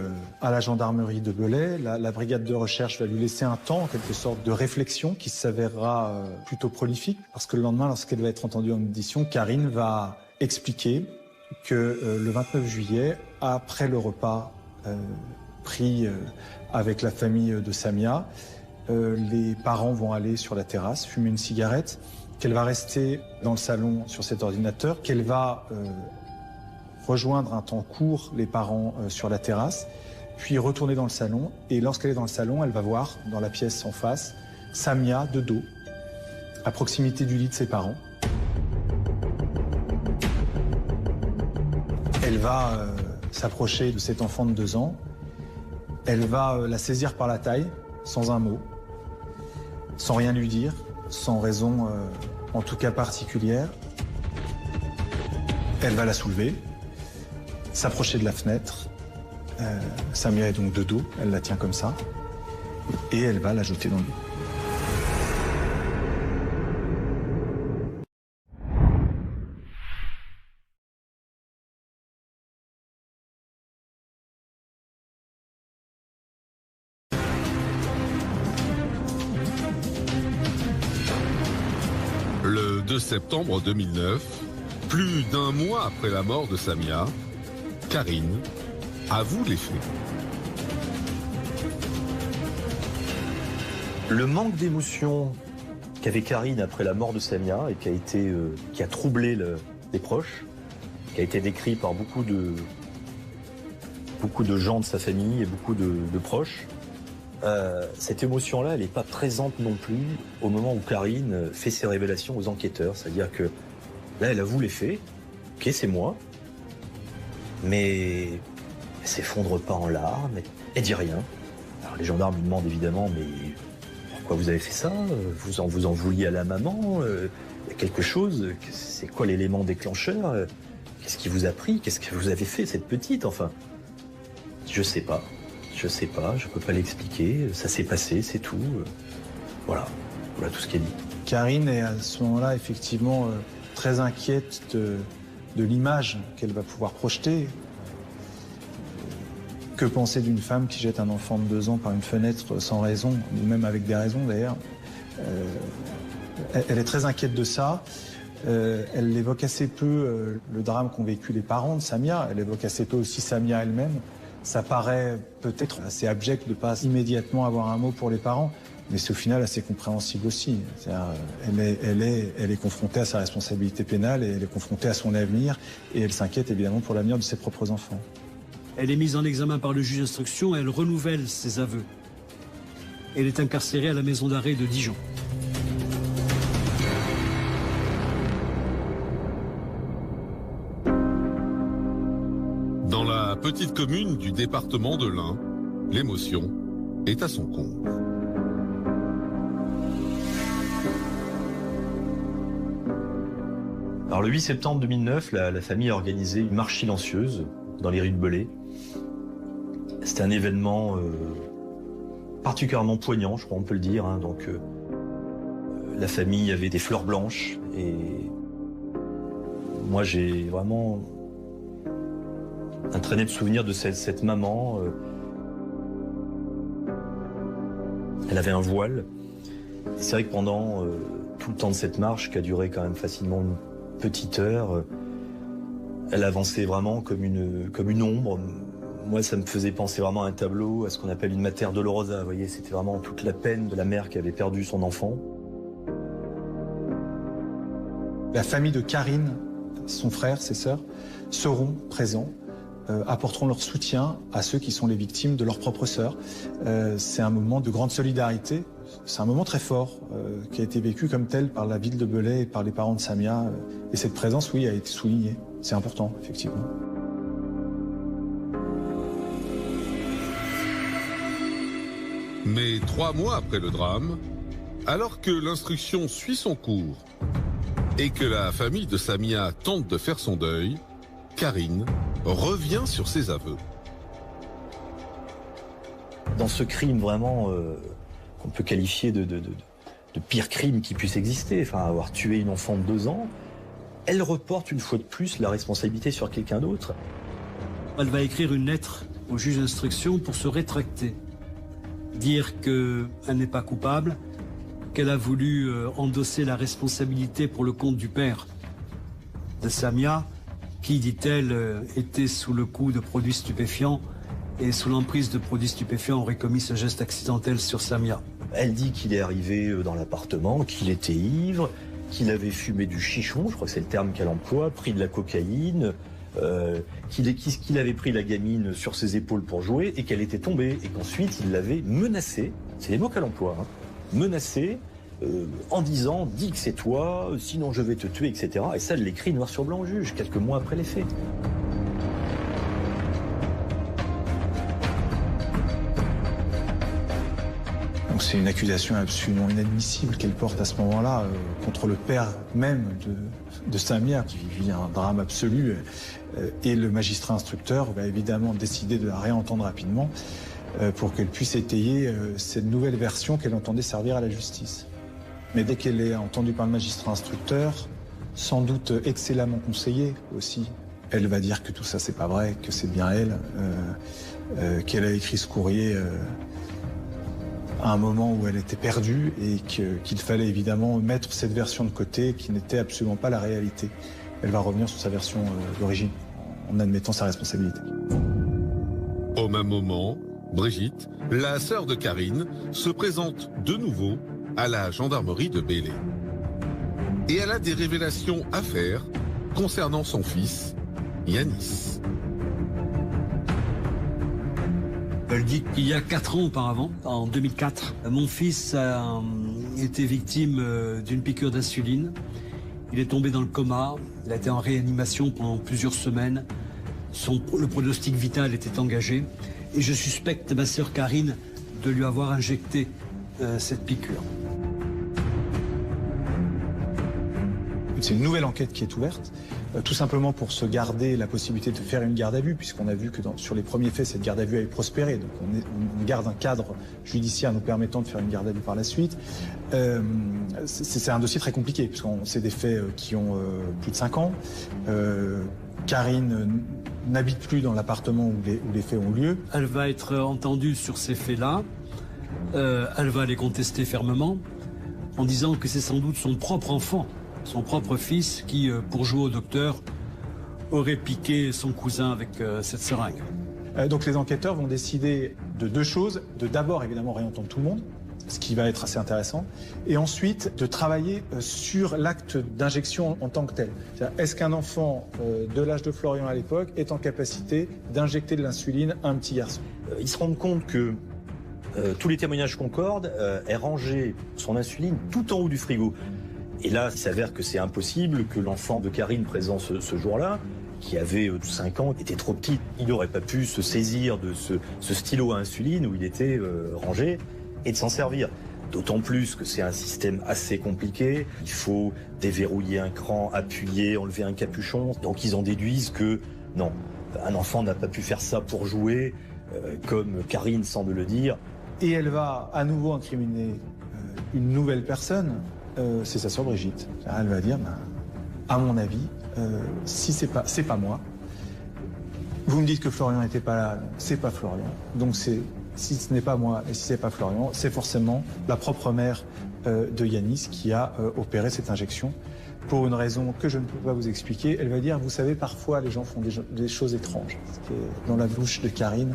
à la gendarmerie de Belay. La brigade de recherche va lui laisser un temps, en quelque sorte, de réflexion qui s'avérera plutôt prolifique. Parce que le lendemain, lorsqu'elle va être entendue en audition, Karine va expliquer que le 29 juillet, après le repas pris avec la famille de Samia, les parents vont aller sur la terrasse, fumer une cigarette, qu'elle va rester dans le salon sur cet ordinateur, qu'elle va rejoindre un temps court les parents sur la terrasse, puis retourner dans le salon. Et lorsqu'elle est dans le salon, elle va voir, dans la pièce en face, Samia de dos, à proximité du lit de ses parents. Elle va s'approcher de cet enfant de 2 ans. Elle va la saisir par la taille, sans un mot, sans rien lui dire, sans raison en tout cas particulière. Elle va la soulever, s'approcher de la fenêtre. Samia est donc de dos, elle la tient comme ça, et elle va la jeter dans le lit. Le 2 septembre 2009, plus d'1 mois après la mort de Samia, Karine avoue les faits. Le manque d'émotion qu'avait Karine après la mort de Samia et qui a troublé les proches, qui a été décrit par beaucoup de gens de sa famille et beaucoup de proches, cette émotion-là, elle n'est pas présente non plus au moment où Karine fait ses révélations aux enquêteurs. C'est-à-dire que là, elle avoue les faits. Ok, c'est moi. Mais elle s'effondre pas en larmes. Elle dit rien. Alors les gendarmes lui demandent évidemment, mais pourquoi vous avez fait ça? Vous en vouliez à la maman? Il y a quelque chose? C'est quoi l'élément déclencheur? Qu'est-ce qui vous a pris? Qu'est-ce que vous avez fait, cette petite? Enfin, je sais pas. Je sais pas, je peux pas l'expliquer, ça s'est passé, c'est tout. Voilà tout ce qu'elle dit. Karine est à ce moment-là effectivement très inquiète de l'image qu'elle va pouvoir projeter. Que penser d'une femme qui jette un enfant de 2 ans par une fenêtre sans raison, ou même avec des raisons d'ailleurs. Elle est très inquiète de ça. Elle évoque assez peu le drame qu'ont vécu les parents de Samia. Elle évoque assez peu aussi Samia elle-même. Ça paraît peut-être assez abject de ne pas immédiatement avoir un mot pour les parents, mais c'est au final assez compréhensible aussi. Elle est confrontée à sa responsabilité pénale et elle est confrontée à son avenir et elle s'inquiète évidemment pour l'avenir de ses propres enfants. Elle est mise en examen par le juge d'instruction et elle renouvelle ses aveux. Elle est incarcérée à la maison d'arrêt de Dijon. Dans la petite commune du département de l'Ain, l'émotion est à son comble. Alors le 8 septembre 2009, la famille a organisé une marche silencieuse dans les rues de Belay. C'était C'est un événement particulièrement poignant, je crois on peut le dire. Donc, la famille avait des fleurs blanches et moi j'ai vraiment un très net souvenir de cette maman. Elle avait un voile. Et c'est vrai que pendant tout le temps de cette marche, qui a duré quand même facilement une petite heure, elle avançait vraiment comme une ombre. Moi, ça me faisait penser vraiment à un tableau, à ce qu'on appelle une Mater Dolorosa. Vous voyez, c'était vraiment toute la peine de la mère qui avait perdu son enfant. La famille de Karine, son frère, ses sœurs, seront présents, apporteront leur soutien à ceux qui sont les victimes de leurs propres sœurs. C'est un moment de grande solidarité. C'est un moment très fort qui a été vécu comme tel par la ville de Belay et par les parents de Samia. Et cette présence, oui, a été soulignée. C'est important, effectivement. Mais 3 mois après le drame, alors que l'instruction suit son cours et que la famille de Samia tente de faire son deuil, Karine revient sur ses aveux. Dans ce crime vraiment qu'on peut qualifier de pire crime qui puisse exister, enfin avoir tué une enfant de 2 ans, elle reporte une fois de plus la responsabilité sur quelqu'un d'autre. Elle va écrire une lettre au juge d'instruction pour se rétracter. Dire qu'elle n'est pas coupable, qu'elle a voulu endosser la responsabilité pour le compte du père de Samia, qui, dit-elle, était sous le coup de produits stupéfiants et sous l'emprise de produits stupéfiants aurait commis ce geste accidentel sur Samia. Elle dit qu'il est arrivé dans l'appartement, qu'il était ivre, qu'il avait fumé du chichon, je crois que c'est le terme qu'elle emploie, pris de la cocaïne, qu'il avait pris la gamine sur ses épaules pour jouer et qu'elle était tombée et qu'ensuite il l'avait menacée, c'est les mots qu'elle emploie, menacée en disant « dis que c'est toi, sinon je vais te tuer », etc. Et ça, elle l'écrit noir sur blanc au juge, quelques mois après les faits. C'est une accusation absolument inadmissible qu'elle porte à ce moment-là contre le père même de Samia, qui vit un drame absolu. Et le magistrat instructeur va évidemment décider de la réentendre rapidement pour qu'elle puisse étayer cette nouvelle version qu'elle entendait servir à la justice. Mais dès qu'elle est entendue par le magistrat instructeur, sans doute excellemment conseillée aussi, elle va dire que tout ça c'est pas vrai, que c'est bien elle, qu'elle a écrit ce courrier à un moment où elle était perdue et qu'il fallait évidemment mettre cette version de côté qui n'était absolument pas la réalité. Elle va revenir sur sa version d'origine en admettant sa responsabilité. Au même moment, Brigitte, la sœur de Karine, se présente de nouveau à la gendarmerie de Belay. Et elle a des révélations à faire concernant son fils, Yanis. Elle dit qu'il y a 4 ans auparavant, en 2004, mon fils a été victime d'une piqûre d'insuline. Il est tombé dans le coma, il a été en réanimation pendant plusieurs semaines. Le pronostic vital était engagé et je suspecte ma sœur Karine de lui avoir injecté cette piqûre. C'est une nouvelle enquête qui est ouverte, tout simplement pour se garder la possibilité de faire une garde à vue, puisqu'on a vu que sur les premiers faits, cette garde à vue avait prospéré. Donc on garde un cadre judiciaire nous permettant de faire une garde à vue par la suite. C'est un dossier très compliqué, puisqu'on c'est des faits qui ont plus de 5 ans. Karine n'habite plus dans l'appartement où les faits ont lieu. Elle va être entendue sur ces faits-là. Elle va les contester fermement, en disant que c'est sans doute son propre enfant, son propre fils qui, pour jouer au docteur, aurait piqué son cousin avec cette seringue. Donc les enquêteurs vont décider de 2 choses. De d'abord, évidemment, réentendre tout le monde, ce qui va être assez intéressant. Et ensuite, de travailler sur l'acte d'injection en tant que tel. Est-ce qu'un enfant de l'âge de Florian à l'époque est en capacité d'injecter de l'insuline à un petit garçon? Ils se rendent compte que tous les témoignages concordent, elle rangeait son insuline tout en haut du frigo. Et là, il s'avère que c'est impossible, que l'enfant de Karine présent ce jour-là, qui avait 5 ans, était trop petit. Il n'aurait pas pu se saisir de ce stylo à insuline où il était rangé et de s'en servir. D'autant plus que c'est un système assez compliqué. Il faut déverrouiller un cran, appuyer, enlever un capuchon. Donc ils en déduisent que non, un enfant n'a pas pu faire ça pour jouer. comme Karine semble le dire. Et elle va à nouveau incriminer une nouvelle personne, c'est sa sœur Brigitte. Elle va dire, à mon avis, si c'est pas moi, vous me dites que Florian n'était pas là, c'est pas Florian. Donc si ce n'est pas moi et si c'est pas Florian, c'est forcément la propre mère de Yanis qui a opéré cette injection. Pour une raison que je ne peux pas vous expliquer, elle va dire, vous savez, parfois les gens font des choses étranges. Ce qui est dans la bouche de Karine,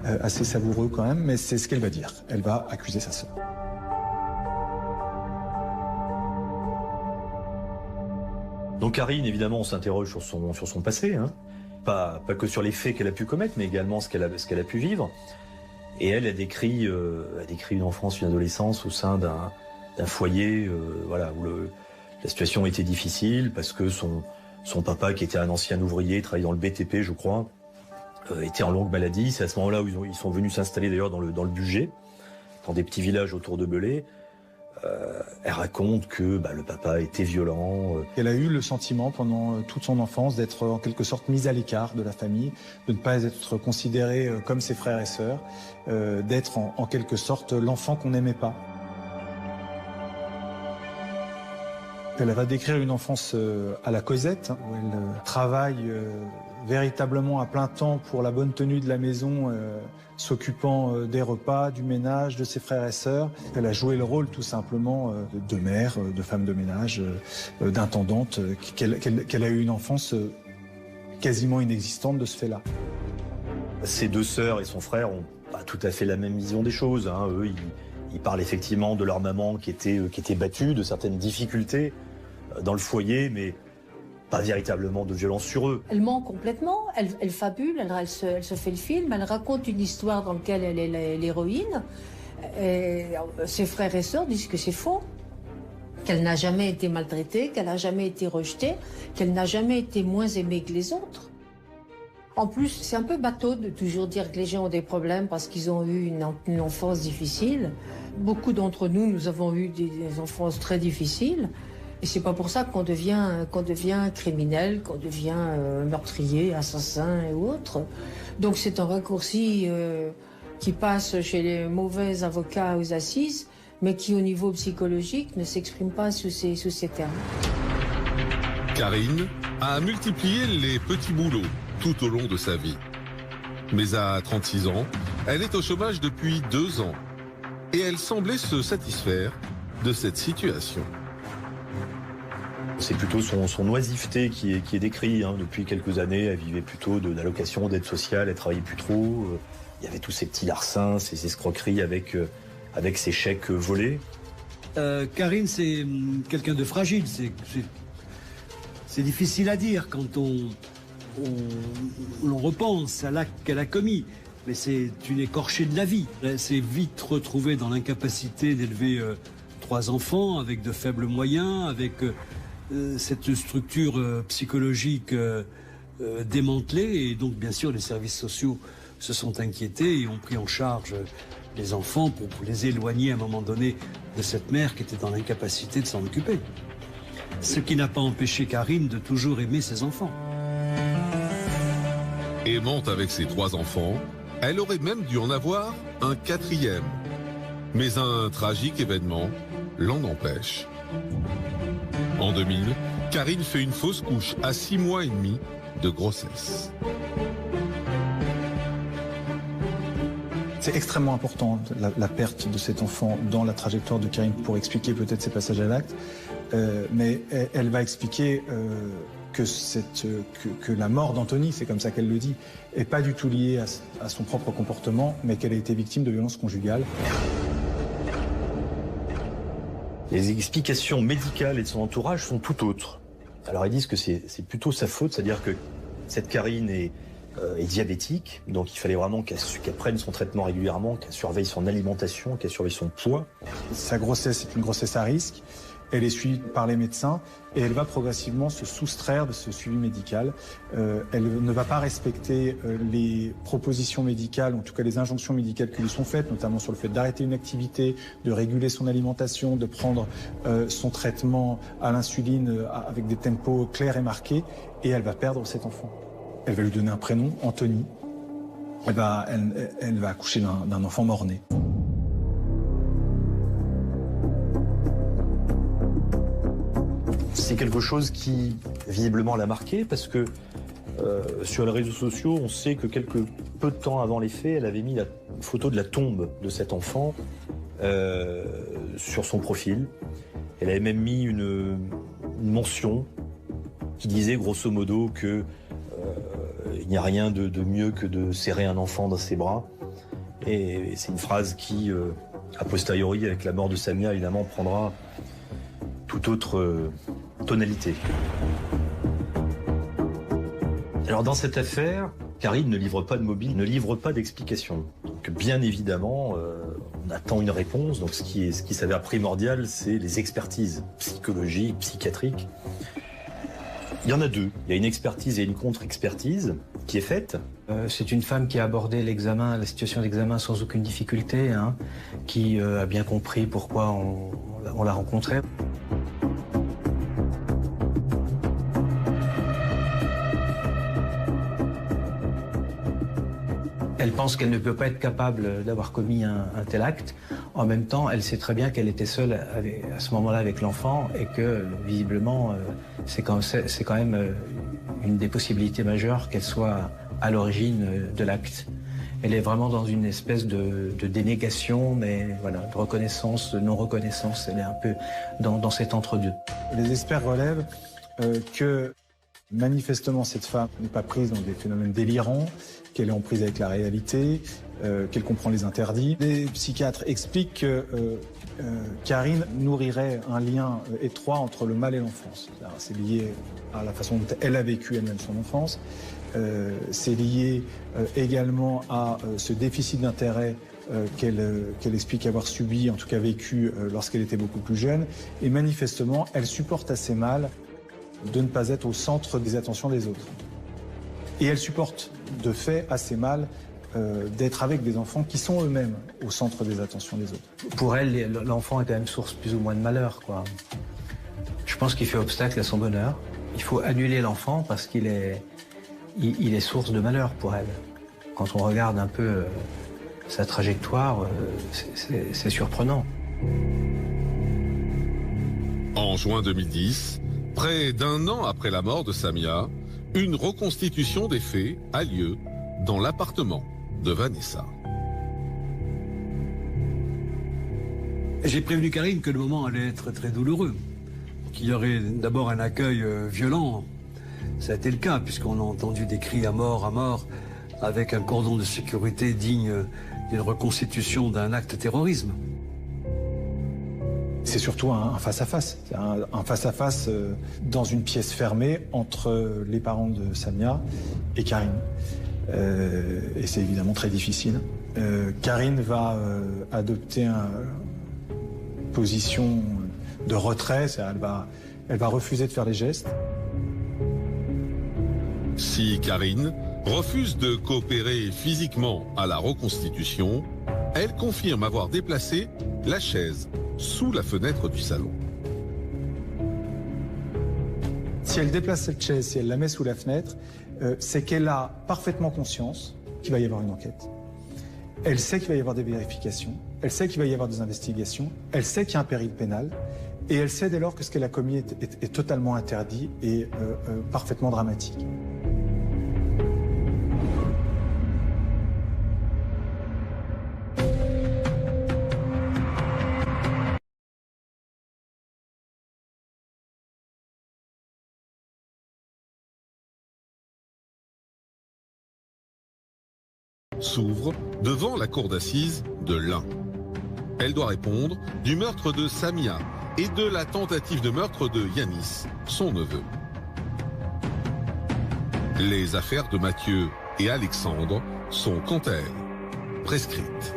assez savoureux quand même, mais c'est ce qu'elle va dire. Elle va accuser sa sœur. Donc Karine, évidemment, on s'interroge sur son passé, hein. Pas que sur les faits qu'elle a pu commettre, mais également ce qu'elle a pu vivre. Et elle a décrit une enfance, une adolescence au sein d'un foyer, voilà, où la situation était difficile parce que son papa, qui était un ancien ouvrier, travaillait dans le BTP, je crois, était en longue maladie. C'est à ce moment-là où ils sont venus s'installer d'ailleurs dans le Bugey, dans des petits villages autour de Belay. Elle raconte que le papa était violent. Elle a eu le sentiment pendant toute son enfance d'être en quelque sorte mise à l'écart de la famille, de ne pas être considérée comme ses frères et sœurs, d'être en quelque sorte l'enfant qu'on n'aimait pas. Elle va décrire une enfance à la Cosette, où elle travaille véritablement à plein temps pour la bonne tenue de la maison, s'occupant des repas, du ménage, de ses frères et sœurs. Elle a joué le rôle tout simplement de mère, de femme de ménage, d'intendante, qu'elle a eu une enfance quasiment inexistante de ce fait-là. Ses deux sœurs et son frère ont pas tout à fait la même vision des choses, hein. Eux, ils parlent effectivement de leur maman qui était battue, de certaines difficultés dans le foyer, mais pas véritablement de violence sur eux. Elle ment complètement, elle fabule, elle se fait le film, elle raconte une histoire dans laquelle elle est l'héroïne. Ses frères et sœurs disent que c'est faux, qu'elle n'a jamais été maltraitée, qu'elle n'a jamais été rejetée, qu'elle n'a jamais été moins aimée que les autres. En plus, c'est un peu bateau de toujours dire que les gens ont des problèmes parce qu'ils ont eu une enfance difficile. Beaucoup d'entre nous, nous avons eu des enfances très difficiles. Et c'est pas pour ça qu'on devient criminel, qu'on devient meurtrier, assassin et autres. Donc c'est un raccourci qui passe chez les mauvais avocats aux assises, mais qui au niveau psychologique ne s'exprime pas sous ces termes. Karine a multiplié les petits boulots tout au long de sa vie. Mais à 36 ans, elle est au chômage depuis 2 ans. Et elle semblait se satisfaire de cette situation. C'est plutôt son oisiveté qui est décrit, hein. Depuis quelques années, elle vivait plutôt d'allocations, d'aide sociale, elle travaillait plus trop. Il y avait tous ces petits larcins, ces escroqueries avec ses chèques volés. Karine, c'est quelqu'un de fragile. C'est difficile à dire quand on repense à l'acte qu'elle a commis. Mais c'est une écorchée de la vie. Elle s'est vite retrouvée dans l'incapacité d'élever 3 enfants avec de faibles moyens, avec cette structure psychologique démantelée. Et donc, bien sûr, les services sociaux se sont inquiétés et ont pris en charge les enfants pour les éloigner à un moment donné de cette mère qui était dans l'incapacité de s'en occuper. Ce qui n'a pas empêché Karine de toujours aimer ses enfants. Aimante avec ses 3 enfants, elle aurait même dû en avoir un 4e. Mais un tragique événement l'en empêche. En 2000, Karine fait une fausse couche à 6 mois et demi de grossesse. C'est extrêmement important, la perte de cet enfant dans la trajectoire de Karine, pour expliquer peut-être ses passages à l'acte. Mais elle va expliquer que la mort d'Anthony, c'est comme ça qu'elle le dit, est pas du tout liée à son propre comportement, mais qu'elle a été victime de violences conjugales. Les explications médicales et de son entourage sont tout autres. Alors ils disent que c'est plutôt sa faute, c'est-à-dire que cette Karine est diabétique, donc il fallait vraiment qu'elle prenne son traitement régulièrement, qu'elle surveille son alimentation, qu'elle surveille son poids. Sa grossesse est une grossesse à risque. Elle est suivie par les médecins et elle va progressivement se soustraire de ce suivi médical. Elle ne va pas respecter les propositions médicales, en tout cas les injonctions médicales qui lui sont faites, notamment sur le fait d'arrêter une activité, de réguler son alimentation, de prendre son traitement à l'insuline avec des tempos clairs et marqués, et elle va perdre cet enfant. Elle va lui donner un prénom, Anthony. elle va accoucher d'un enfant mort-né. C'est quelque chose qui, visiblement, l'a marqué parce que sur les réseaux sociaux, on sait que peu de temps avant les faits, elle avait mis la photo de la tombe de cet enfant sur son profil. Elle avait même mis une mention qui disait grosso modo que il n'y a rien de mieux que de serrer un enfant dans ses bras. Et c'est une phrase qui, a posteriori, avec la mort de Samia, évidemment, prendra toute autre tonalité. Alors dans cette affaire, Karine ne livre pas de mobile, ne livre pas d'explication. Donc bien évidemment, on attend une réponse. Donc ce qui s'avère primordial, c'est les expertises psychologiques, psychiatriques. Il y en a deux. Il y a une expertise et une contre-expertise qui est faite. C'est une femme qui a abordé l'examen, la situation d'examen sans aucune difficulté, qui a bien compris pourquoi on l'a rencontrée. Elle pense qu'elle ne peut pas être capable d'avoir commis un tel acte. En même temps, elle sait très bien qu'elle était seule à ce moment-là avec l'enfant et que, visiblement, c'est quand même une des possibilités majeures qu'elle soit à l'origine de l'acte. Elle est vraiment dans une espèce de dénégation, mais voilà, de reconnaissance, de non-reconnaissance. Elle est un peu dans cet entre-deux. Les experts relèvent que manifestement cette femme n'est pas prise dans des phénomènes délirants, qu'elle est en prise avec la réalité, qu'elle comprend les interdits. Les psychiatres expliquent que Karine nourrirait un lien étroit entre le mal et l'enfance. C'est lié à la façon dont elle a vécu elle-même son enfance. C'est lié également à ce déficit d'intérêt qu'elle explique avoir subi, en tout cas vécu lorsqu'elle était beaucoup plus jeune. Et manifestement, elle supporte assez mal de ne pas être au centre des attentions des autres. Et elle supporte de fait assez mal d'être avec des enfants qui sont eux-mêmes au centre des attentions des autres. Pour elle, l'enfant est quand même source plus ou moins de malheur, quoi. Je pense qu'il fait obstacle à son bonheur. Il faut annuler l'enfant parce qu'il est source de malheur pour elle. Quand on regarde un peu sa trajectoire, c'est surprenant. En juin 2010, près d'un an après la mort de Samia, une reconstitution des faits a lieu dans l'appartement de Vanessa. J'ai prévenu Karine que le moment allait être très douloureux, qu'il y aurait d'abord un accueil violent. Ça a été le cas, puisqu'on a entendu des cris à mort, avec un cordon de sécurité digne d'une reconstitution d'un acte de terrorisme. C'est surtout un face-à-face. Un face-à-face dans une pièce fermée entre les parents de Samia et Karine. Et c'est évidemment très difficile. Karine va adopter une position de retrait, elle va refuser de faire les gestes. Si Karine refuse de coopérer physiquement à la reconstitution, elle confirme avoir déplacé la chaise sous la fenêtre du salon. Si elle déplace cette chaise, si elle la met sous la fenêtre, c'est qu'elle a parfaitement conscience qu'il va y avoir une enquête. Elle sait qu'il va y avoir des vérifications, elle sait qu'il va y avoir des investigations, elle sait qu'il y a un péril pénal, et elle sait dès lors que ce qu'elle a commis est totalement interdit et parfaitement dramatique. S'ouvre devant la cour d'assises de l'Ain. Elle doit répondre du meurtre de Samia et de la tentative de meurtre de Yanis, son neveu. Les affaires de Mathieu et Alexandre sont, quant à elles, prescrites.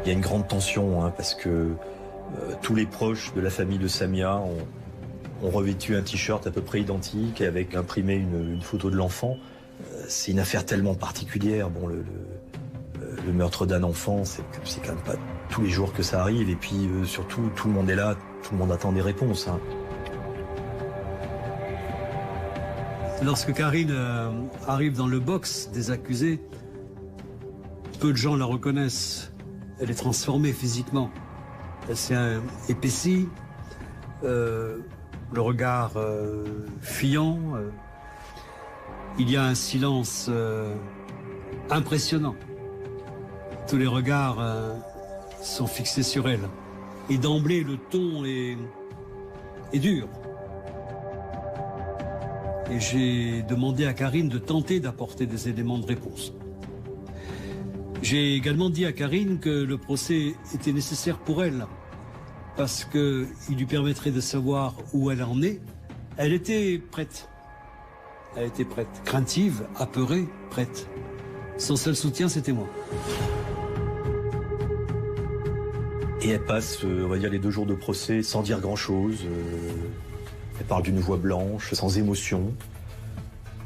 Il y a une grande tension, parce que tous les proches de la famille de Samia ont revêtu un t-shirt à peu près identique avec imprimé une photo de l'enfant. C'est une affaire tellement particulière. Bon, le meurtre d'un enfant, c'est quand même pas tous les jours que ça arrive. Et puis surtout, tout le monde est là, tout le monde attend des réponses. Lorsque Karine arrive dans le box des accusés, peu de gens la reconnaissent. Elle est transformée physiquement. Elle s'est épaissie, le regard fuyant. Il y a un silence impressionnant. Tous les regards sont fixés sur elle. Et d'emblée, le ton est dur. Et j'ai demandé à Karine de tenter d'apporter des éléments de réponse. J'ai également dit à Karine que le procès était nécessaire pour elle, parce qu'il lui permettrait de savoir où elle en est. Elle était prête. Elle était prête. Craintive, apeurée, prête. Son seul soutien, c'était moi. Et elle passe, on va dire, les 2 jours de procès sans dire grand-chose. Elle parle d'une voix blanche, sans émotion.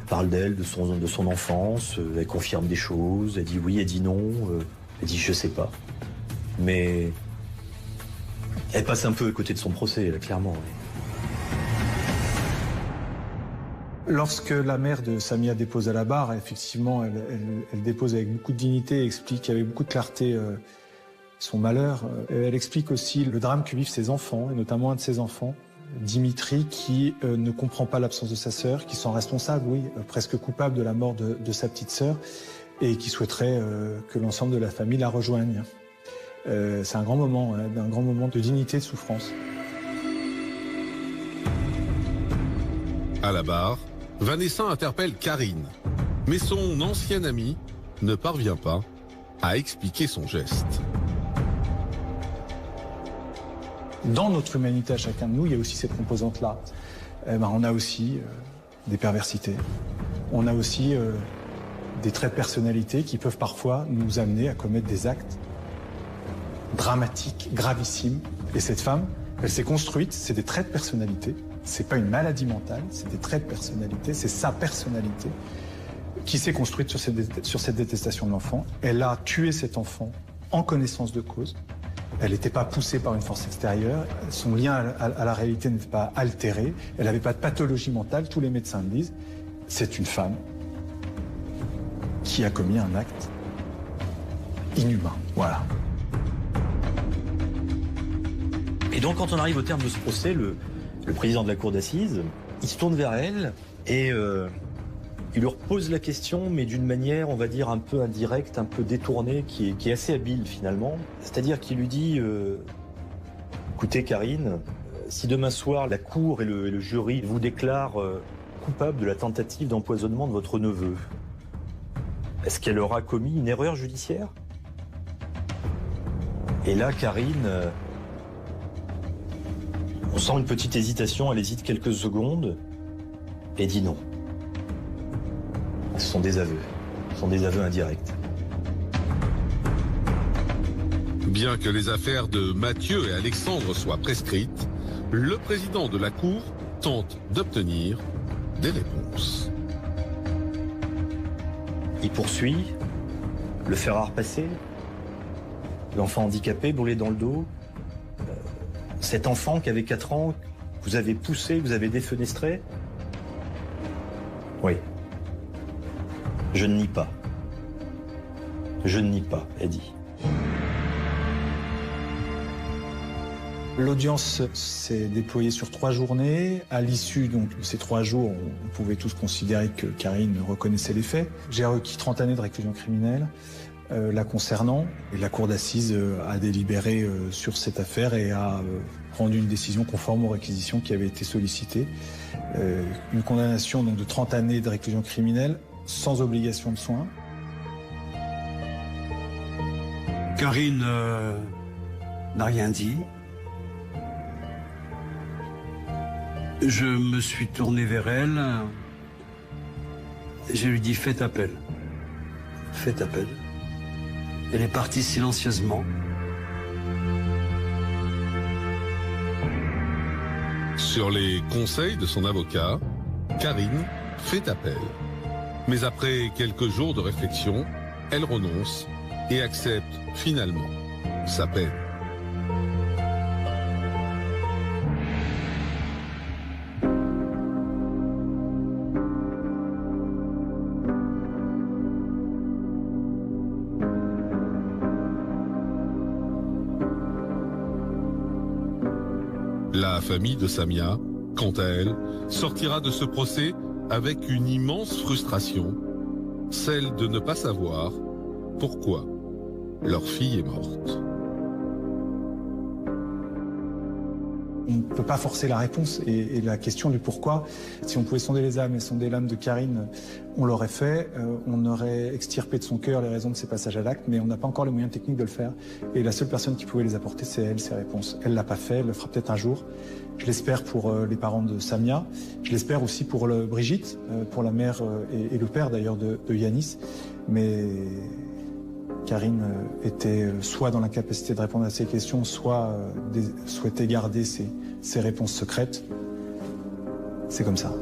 Elle parle d'elle, de son enfance. Elle confirme des choses. Elle dit oui, elle dit non. Elle dit je sais pas. Mais elle passe un peu à côté de son procès, là, clairement. Lorsque la mère de Samia dépose à la barre, effectivement, elle dépose avec beaucoup de dignité, explique avec beaucoup de clarté son malheur. Elle explique aussi le drame que vivent ses enfants, et notamment un de ses enfants, Dimitri, qui ne comprend pas l'absence de sa sœur, qui sent responsable, oui, presque coupable de la mort de sa petite sœur, et qui souhaiterait que l'ensemble de la famille la rejoigne. C'est un grand moment de dignité et de souffrance. À la barre, Vanessa interpelle Karine, mais son ancienne amie ne parvient pas à expliquer son geste. Dans notre humanité à chacun de nous, il y a aussi cette composante-là. On a aussi des perversités. On a aussi des traits de personnalité qui peuvent parfois nous amener à commettre des actes dramatiques, gravissimes. Et cette femme, elle s'est construite, c'est des traits de personnalité. C'est pas une maladie mentale, c'est des traits de personnalité, c'est sa personnalité qui s'est construite sur cette détestation de l'enfant. Elle a tué cet enfant en connaissance de cause. Elle n'était pas poussée par une force extérieure. Son lien à la réalité n'était pas altéré. Elle n'avait pas de pathologie mentale. Tous les médecins le disent. C'est une femme qui a commis un acte inhumain. Voilà. Et donc, quand on arrive au terme de ce procès, le président de la cour d'assises, il se tourne vers elle et il leur pose la question, mais d'une manière, on va dire, un peu indirecte, un peu détournée, qui est assez habile finalement. C'est-à-dire qu'il lui dit écoutez Karine, si demain soir la cour et le jury vous déclarent coupable de la tentative d'empoisonnement de votre neveu, est-ce qu'elle aura commis une erreur judiciaire? Et là, Karine, on sent une petite hésitation, elle hésite quelques secondes et dit non. Ce sont des aveux indirects. Bien que les affaires de Mathieu et Alexandre soient prescrites, le président de la Cour tente d'obtenir des réponses. Il poursuit, le fer à repasser, l'enfant handicapé, brûlé dans le dos, cet enfant qui avait 4 ans, vous avez poussé, vous avez défenestré? Oui. Je ne nie pas. Je ne nie pas, elle dit. L'audience s'est déployée sur 3 journées. À l'issue de ces 3 jours, on pouvait tous considérer que Karine reconnaissait les faits. J'ai requis 30 années de réclusion criminelle la concernant. Et la cour d'assises a délibéré sur cette affaire et a rendu une décision conforme aux réquisitions qui avaient été sollicitées. Une condamnation donc, de 30 années de réclusion criminelle sans obligation de soins. Karine n'a rien dit. Je me suis tourné vers elle. Et je lui dis faites appel. Faites appel. Elle est partie silencieusement. Sur les conseils de son avocat, Karine fait appel. Mais après quelques jours de réflexion, elle renonce et accepte finalement sa peine. La famille de Samia, quant à elle, sortira de ce procès avec une immense frustration, celle de ne pas savoir pourquoi leur fille est morte. On ne peut pas forcer la réponse et la question du pourquoi. Si on pouvait sonder les âmes et sonder l'âme de Karine, on l'aurait fait. On aurait extirpé de son cœur les raisons de ses passages à l'acte, mais on n'a pas encore les moyens techniques de le faire. Et la seule personne qui pouvait les apporter, c'est elle, ses réponses. Elle l'a pas fait, elle le fera peut-être un jour. Je l'espère pour les parents de Samia. Je l'espère aussi pour Brigitte, pour la mère et le père d'ailleurs de Yanis. Mais Karine était soit dans l'incapacité de répondre à ces questions, soit souhaitait garder ses réponses secrètes. C'est comme ça.